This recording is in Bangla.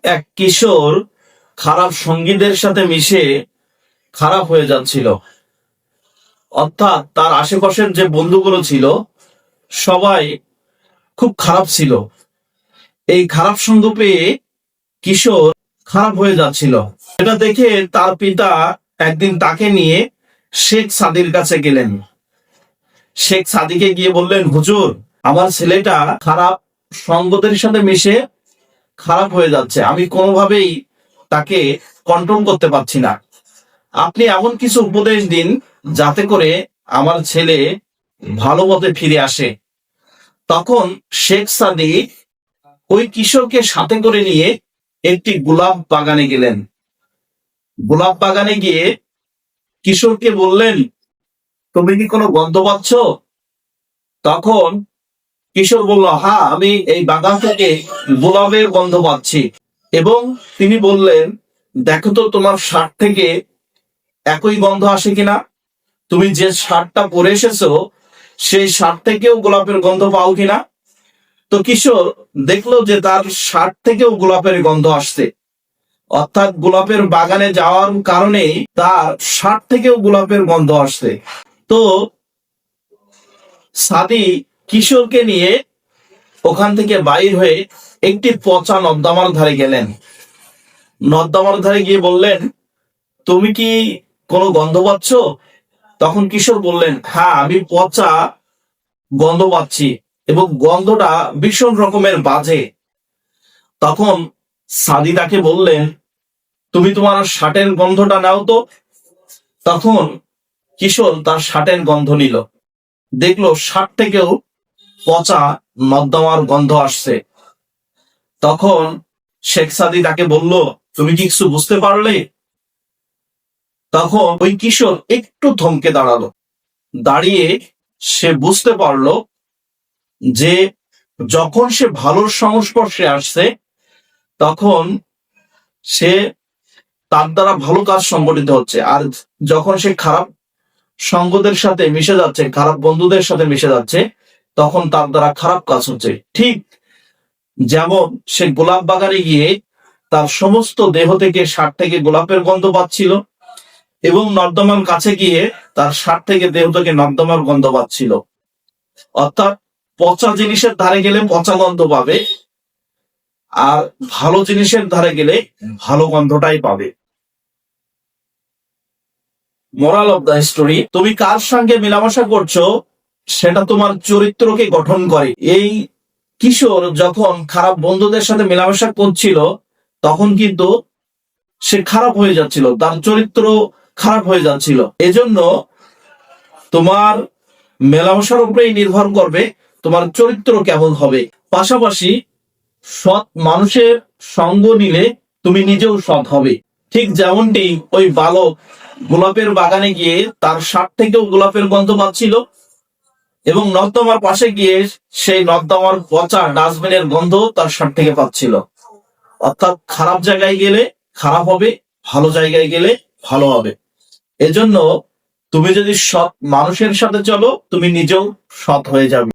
এক কিশোর খারাপ সঙ্গীদের সাথে মিশে খারাপ হয়ে যাচ্ছিল। অর্থাৎ তার আশেপাশের যে বন্ধুগুলো ছিল সবাই খুব খারাপ ছিল। এই খারাপ সঙ্গ পেয়ে কিশোর খারাপ হয়ে যাচ্ছিল। এটা দেখে তার পিতা একদিন তাকে নিয়ে শেখ সাদির কাছে গেলেন। শেখ সাদিকে গিয়ে বললেন, হুজুর, আমার ছেলেটা খারাপ সঙ্গদের সাথে মিশে খারাপ হয়ে যাচ্ছে, আমি কোনোভাবেই তাকে কন্ট্রোল করতে পারছি না। আপনি এমন কিছু উপদেশ দিন যাতে করে আমার ছেলে ভালো পথে ফিরে আসে। তখন শেখ সাদি ওই কিশোরকে সাথে করে নিয়ে একটি গোলাপ বাগানে গেলেন। গোলাপ বাগানে গিয়ে কিশোরকে বললেন, তুমি কি কোনো গন্ধ পাচ্ছ? তখন কিশোর বলল, হ্যাঁ, আমি এই বাগান থেকে গোলাপের গন্ধ পাচ্ছি। এবং তিনি বললেন, দেখো তো তোমার শার্ট থেকে একই গন্ধ আসে কিনা। তুমি যে শার্টটা পরে এসেছো সেই শার্ট থেকেও গোলাপের গন্ধ পাও কিনা। তো কিশোর দেখলো যে তার শার্ট থেকেও গোলাপের গন্ধ আসছে। অর্থাৎ গোলাপের বাগানে যাওয়ার কারণে তার শার্ট থেকেও গোলাপের গন্ধ আসছে। তো সাদি কিশোরকে নিয়ে ওখান থেকে বাইর হয়ে একটি পচা নর্দমার ধারে গেলেন। নর্দমার ধারে গিয়ে বললেন, তুমি কি কোনো গন্ধ পাচ্ছ? তখন কিশোর বললেন, হ্যাঁ, আমি পচা গন্ধ পাচ্ছি এবং গন্ধটা ভীষণ রকমের বাজে। তখন সাদি তাকে বললেন, তুমি তোমার শার্টের গন্ধটা নাও তো। তখন কিশোর তার শার্টের গন্ধ নিল, দেখলো শার্ট থেকেও পচা নর্দমার গন্ধ আসছে। তখন শেখ সাদি তাকে বলল, তুমি কি কিছু বুঝতে পারলে? তখন ওই কিশোর একটু থমকে দাঁড়ালো। দাঁড়িয়ে সে বুঝতে পারলো যে যখন সে ভালোর সংস্পর্শে আসছে তখন সে তার দ্বারা ভালো কাজ সংগঠিত হচ্ছে, আর যখন সে খারাপ সঙ্গদের সাথে মিশে যাচ্ছে, খারাপ বন্ধুদের সাথে মিশে যাচ্ছে, তখন তার দ্বারা খারাপ কাজ হচ্ছে। ঠিক যেমন সে গোলাপ বাগানে গিয়ে তার সমস্ত দেহ থেকে, শার্ট থেকে গোলাপের গন্ধ পাচ্ছিল এবং নর্দমার কাছে গিয়ে তার শার্ট থেকে, দেহ থেকে নর্দমার গন্ধ পাচ্ছিল। অর্থাৎ পচা জিনিসের ধারে গেলে পচা গন্ধ পাবে, আর ভালো জিনিসের ধারে গেলে ভালো গন্ধটাই পাবে। মোরাল অফ দ্য স্টোরি, তুমি কার সঙ্গে মেলামেশা করছো সেটা তোমার চরিত্রকে গঠন করে। এই কিশোর যখন খারাপ বন্ধুদের সাথে মেলামেশা করছিল তখন কিন্তু সে খারাপ হয়ে যাচ্ছিল, তার চরিত্র খারাপ হয়ে যাচ্ছিল। এজন্য তোমার মেলামেশার উপরেই নির্ভর করবে তোমার চরিত্র কেমন হবে। পাশাপাশি সৎ মানুষের সঙ্গ নিলে তুমি নিজেও সৎ হবে। ঠিক যেমনটি ওই বালক গোলাপের বাগানে গিয়ে তার শার্ট থেকেও গোলাপের গন্ধ পাচ্ছিল এবং নর্দমার পাশে গিয়ে সেই নর্দমার পচা ডাস্টবিনের গন্ধ তার শার্ট থেকে পাচ্ছিল। অর্থাৎ খারাপ জায়গায় গেলে খারাপ হবে, ভালো জায়গায় গেলে ভালো হবে। এজন্য তুমি যদি সৎ মানুষের সাথে চলো তুমি নিজেও সৎ হয়ে যাবে।